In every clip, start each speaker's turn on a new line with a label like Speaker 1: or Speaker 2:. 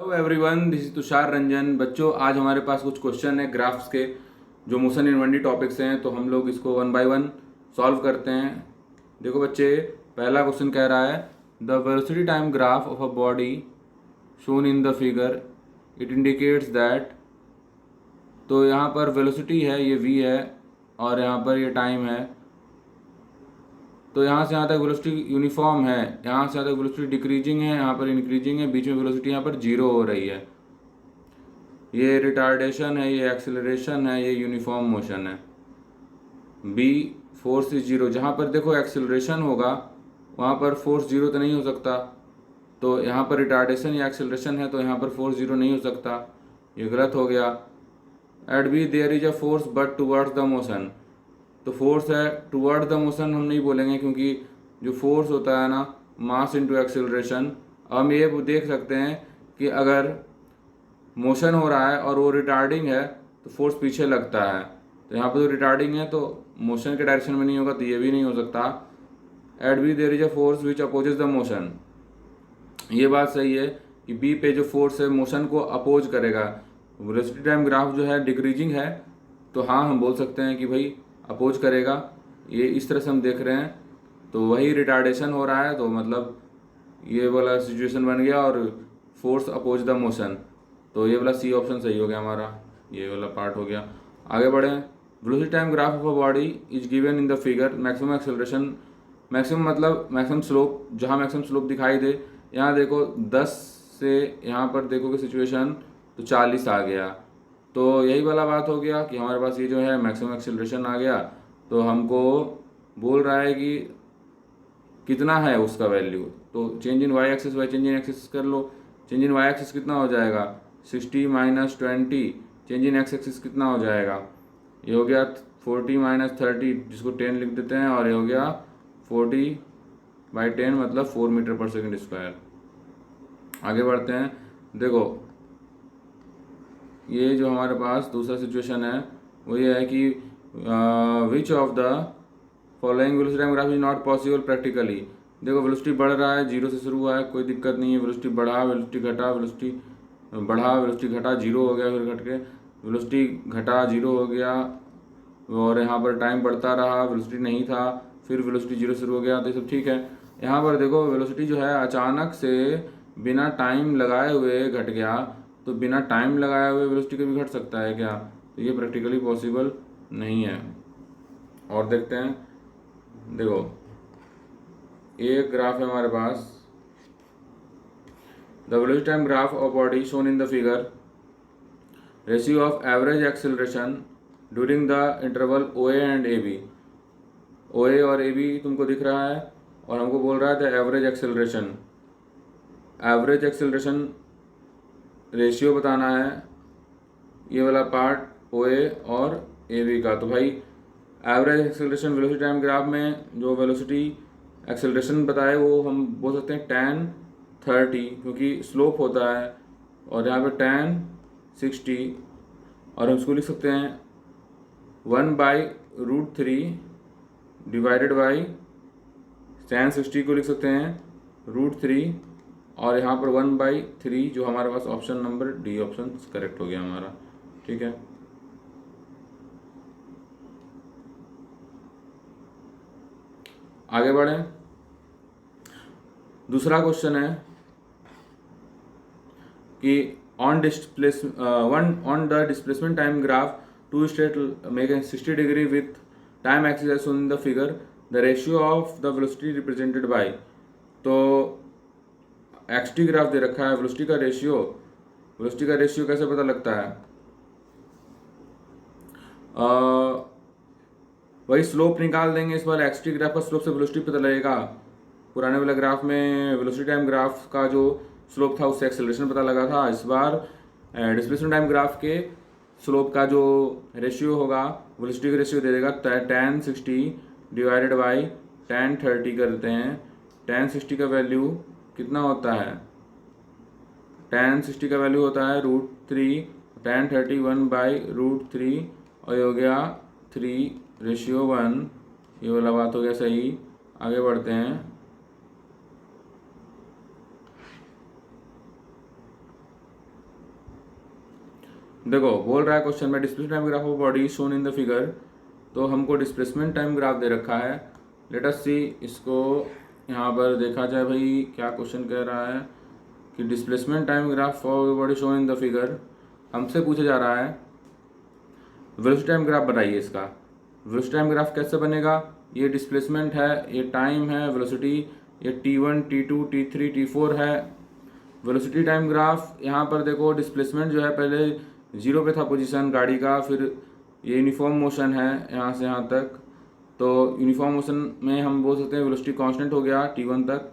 Speaker 1: Hello everyone, this is Tushar Ranjan. बच्चों, आज हमारे पास कुछ क्वेश्चन है ग्राफ्स के, जो मोशन इन्वेंटरी टॉपिक्स हैं, तो हम लोग इसको वन बाय वन सॉल्व करते हैं। देखो बच्चे, पहला क्वेश्चन कह रहा है the velocity time graph of a body shown in the figure it indicates that. तो यहाँ पर वेलोसिटी है, ये v है, और यहाँ पर ये टाइम है। तो यहाँ से यहाँ तक वेलोसिटी यूनिफॉर्म है, यहाँ से यहाँ तक वेलोसिटी डिक्रीजिंग है, यहाँ पर इंक्रीजिंग है, बीच में वेलोसिटी यहाँ पर जीरो हो रही है। ये रिटार्डेशन है, ये एक्सेलरेशन है, ये यूनिफॉर्म मोशन है। B, force is zero. जहाँ पर देखो एक्सेलरेशन होगा वहाँ पर फोर्स जीरो तो नहीं हो सकता, तो यहाँ पर रिटार्डेशन या एक्सेलरेशन है तो यहाँ पर फोर्स जीरो नहीं हो सकता, ये गलत हो गया। At B, there is a force but towards the motion. तो फोर्स है टुवर्ड द मोशन हम नहीं बोलेंगे, क्योंकि जो फोर्स होता है ना, मास इनटू एक्सेलरेशन। हम ये देख सकते हैं कि अगर मोशन हो रहा है और वो रिटार्डिंग है तो फोर्स पीछे लगता है। तो यहाँ पर तो रिटार्डिंग है तो मोशन के डायरेक्शन में नहीं होगा, तो ये भी नहीं हो सकता। At B, there is a force which opposes the motion. ये बात सही है कि बी पे जो फोर्स है मोशन को अपोज करेगा। वेलोसिटी टाइम ग्राफ जो है डिक्रीजिंग है, तो हाँ हम बोल सकते हैं कि भाई अपोज करेगा। ये इस तरह से हम देख रहे हैं, तो वही रिटार्डेशन हो रहा है, तो मतलब ये वाला सिचुएशन बन गया और फोर्स अपोज द मोशन। तो ये वाला सी ऑप्शन सही हो गया हमारा, ये वाला पार्ट हो गया। आगे बढ़ें। Velocity time graph of a body is given in the figure. Maximum acceleration, maximum मतलब मैक्सिमम स्लोप, जहाँ मैक्सिमम स्लोप दिखाई दे। यहाँ देखो 10 से यहाँ पर देखोगे सिचुएशन तो 40 आ गया। तो यही वाला बात हो गया कि हमारे पास ये जो है मैक्सिमम एक्सेलरेशन आ गया, तो हमको बोल रहा है कि कितना है उसका वैल्यू। तो change in Y axis, Y change in axis कर लो। चेंज इन वाई एक्सिस कितना हो जाएगा, 60 minus 20। Change in X axis कितना हो जाएगा, ये हो गया 40 माइनस 30, जिसको 10 लिख देते हैं, और ये हो गया 40/10 मतलब 4 मीटर पर सेकेंड स्क्वायर। आगे बढ़ते हैं। देखो ये जो हमारे पास दूसरा सिचुएशन है वो ये है कि which of the following velocity time graph is not possible practically. देखो वेलोसिटी बढ़ रहा है, जीरो से शुरू हुआ है, कोई दिक्कत नहीं है। वेलोसिटी बढ़ा, वेलोसिटी घटा, वेलोसिटी बढ़ा, वेलोसिटी घटा, जीरो हो गया, फिर घट के वेलोसिटी घटा, जीरो हो गया, और यहाँ पर टाइम बढ़ता रहा, वेलोसिटी नहीं था, फिर वेलोसिटी जीरो शुरू हो गया, तो ये सब ठीक है। यहाँ पर देखो वेलोसिटी जो है अचानक से बिना टाइम लगाए हुए घट गया, तो बिना टाइम लगाए हुए वेलोसिटी कभी घट सकता है क्या? तो ये प्रैक्टिकली पॉसिबल नहीं है। और देखते हैं। देखो एक ग्राफ है हमारे पास, the velocity time graph of body shown in the figure, ratio of average acceleration during the interval O A and A B. O A और ए बी तुमको दिख रहा है, और हमको बोल रहा है the average acceleration. Average acceleration ratio बताना है, ये वाला पार्ट ओ ए और ए बी का। तो भाई average acceleration velocity time graph में जो वेलोसिटी एक्सेलरेशन बताए वो हम बोल सकते हैं tan 30, क्योंकि स्लोप होता है, और यहाँ पे tan 60, और हम इसको लिख सकते हैं 1/√3 डिवाइडेड बाई tan 60 को लिख सकते हैं √3, और यहाँ पर 1/3, जो हमारे पास option number D option correct हो गया हमारा। ठीक है, आगे बढ़ें। दूसरा क्वेश्चन है कि on the displacement time graph to state make 60 degree with time axis as in the figure, the ratio of the velocity represented by. तो एक्सटी ग्राफ दे रखा है, वेलोसिटी का रेशियो कैसे पता लगता है? वही स्लोप निकाल देंगे, इस बार एक्सटी ग्राफ का स्लोप से वेलोसिटी पता लगेगा। पुराने वाले ग्राफ में वेलोसिटी टाइम ग्राफ का जो स्लोप था उससे एक्सेलरेशन पता लगा था। इस बार डिस्प्लेसमेंट टाइम ग्राफ के स्लोप का जो रेशियो होगा, वेलोसिटी का रेशियो दे देगा, tan 60 डिवाइडेड बाई tan 30 कर देते हैं। tan 60 का वैल्यू कितना होता है? tan 60 का वैल्यू होता है √3, tan 30 1/√3, और ये हो गया 3:1। ये वाला बात हो गया सही। आगे बढ़ते हैं। देखो बोल रहा है क्वेश्चन में displacement time graph of body shown in the figure, तो हमको डिस्प्लेसमेंट टाइम ग्राफ दे रखा है। लेट अस सी, इसको यहाँ पर देखा जाए भाई क्या क्वेश्चन कह रहा है कि displacement time graph of body shown in the figure. हमसे पूछा जा रहा है वेलोसिटी टाइम ग्राफ बनाइए इसका। वेलोसिटी टाइम ग्राफ कैसे बनेगा, ये डिस्प्लेसमेंट है, ये टाइम है, वेलोसिटी ये T1 T2 T3 T4 है। वेलोसिटी टाइम ग्राफ यहाँ पर देखो डिस्प्लेसमेंट जो है पहले जीरो पे था पोजीशन गाड़ी का, फिर ये यूनिफॉर्म मोशन है यहाँ से यहाँ तक, तो यूनिफॉर्म मोशन में हम बोल सकते हैं वेलोसिटी कांस्टेंट हो गया T1 तक,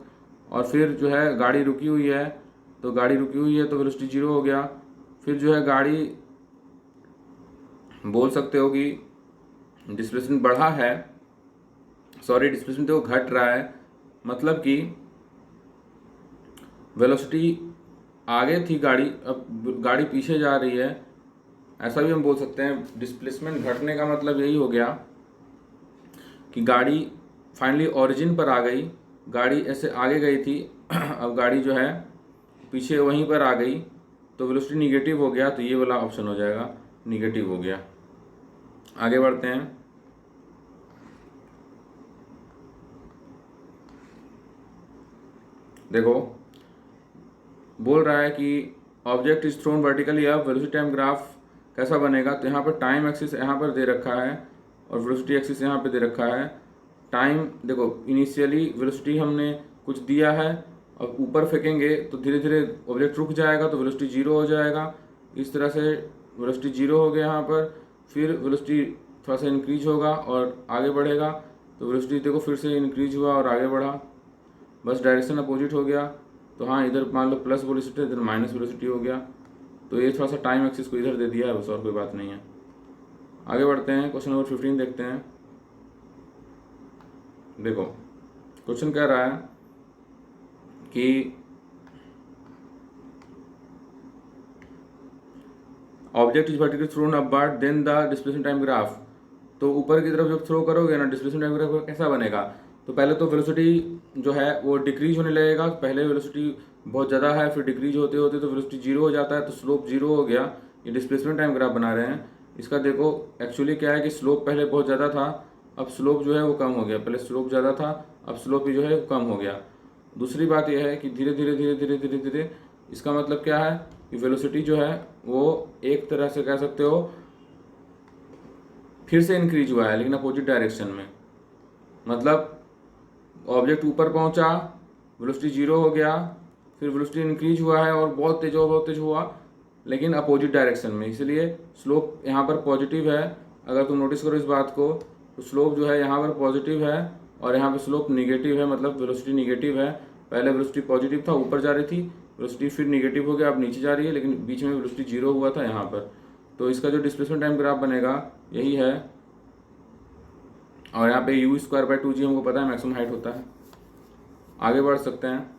Speaker 1: और फिर जो है गाड़ी रुकी हुई है, तो गाड़ी रुकी हुई है तो वेलोसिटी जीरो हो गया। फिर जो है गाड़ी बोल सकते हो कि डिस्प्लेसमेंट बढ़ा है, सॉरी डिस्प्लेसमेंट तो घट रहा है, मतलब कि वेलोसिटी आगे थी गाड़ी, अब गाड़ी पीछे जा रही है, ऐसा भी हम बोल सकते हैं। डिस्प्लेसमेंट घटने का मतलब यही हो गया कि गाड़ी फाइनली ओरिजिन पर आ गई, गाड़ी ऐसे आगे गई थी अब गाड़ी जो है पीछे वहीं पर आ गई, तो वेलोसिटी निगेटिव हो गया, तो ये वाला ऑप्शन हो जाएगा, निगेटिव हो गया। आगे बढ़ते हैं। देखो बोल रहा है कि object is thrown vertically up, velocity time graph कैसा बनेगा, तो यहाँ पर टाइम एक्सिस यहाँ पर दे रखा है और वेलोसिटी एक्सिस यहाँ पे दे रखा है। टाइम देखो इनिशियली वेलोसिटी हमने कुछ दिया है, अब ऊपर फेंकेंगे तो धीरे धीरे ऑब्जेक्ट रुक जाएगा, तो वेलोसिटी जीरो हो जाएगा। इस तरह से वेलोसिटी जीरो हो गया यहाँ पर, फिर वेलोसिटी थोड़ा सा इंक्रीज होगा और आगे बढ़ेगा, तो वेलोसिटी देखो फिर से इंक्रीज हुआ और आगे बढ़ा, बस डायरेक्शन अपोजिट हो गया। तो हाँ इधर मान लो प्लस वेलोसिटी, इधर माइनस वेलोसिटी हो गया, तो ये थोड़ा सा टाइम एक्सिस को इधर दे दिया है, बस और कोई बात नहीं है। आगे बढ़ते हैं, क्वेश्चन नंबर 15 देखते हैं। देखो क्वेश्चन कह रहा है कि object is vertically thrown upward then the displacement time graph, तो ऊपर की तरफ जब थ्रो करोगे ना डिस्प्लेसमेंट टाइम ग्राफ कैसा बनेगा, तो पहले तो वेलोसिटी जो है वो डिक्रीज होने लगेगा, पहले वेलोसिटी बहुत ज़्यादा है, फिर डिक्रीज होते होते तो वेलोसिटी जीरो हो जाता है, तो स्लोप जीरो हो गया। ये डिस्प्लेसमेंट टाइम ग्राफ बना रहे हैं, इसका देखो एक्चुअली क्या है कि स्लोप पहले बहुत ज़्यादा था, अब स्लोप जो है वो कम हो गया, पहले स्लोप ज़्यादा था, अब स्लोप भी जो है वो कम हो गया। दूसरी बात यह है कि धीरे धीरे धीरे धीरे धीरे धीरे, इसका मतलब क्या है कि वेलोसिटी जो है वो एक तरह से कह सकते हो फिर से इंक्रीज हुआ है, लेकिन अपोजिट डायरेक्शन में। मतलब ऑब्जेक्ट ऊपर पहुंचा, वेलोसिटी जीरो हो गया, फिर वेलोसिटी इंक्रीज हुआ है और बहुत तेज हुआ, लेकिन अपोजिट डायरेक्शन में, इसलिए स्लोप यहाँ पर पॉजिटिव है। अगर तुम नोटिस करो इस बात को, तो स्लोप जो है यहाँ पर पॉजिटिव है और यहाँ पे स्लोप निगेटिव है, मतलब वेलोसिटी निगेटिव है। पहले वेलोसिटी पॉजिटिव था, ऊपर जा रही थी, वेलोसिटी फिर निगेटिव हो गया, अब नीचे जा रही है, लेकिन बीच में वेलोसिटी जीरो हुआ था यहाँ पर। तो इसका जो डिस्प्लेसमेंट टाइम ग्राफ बनेगा यही है, और यहाँ पे u²/2g हमको पता है मैक्सिमम हाइट होता है। आगे बढ़ सकते हैं।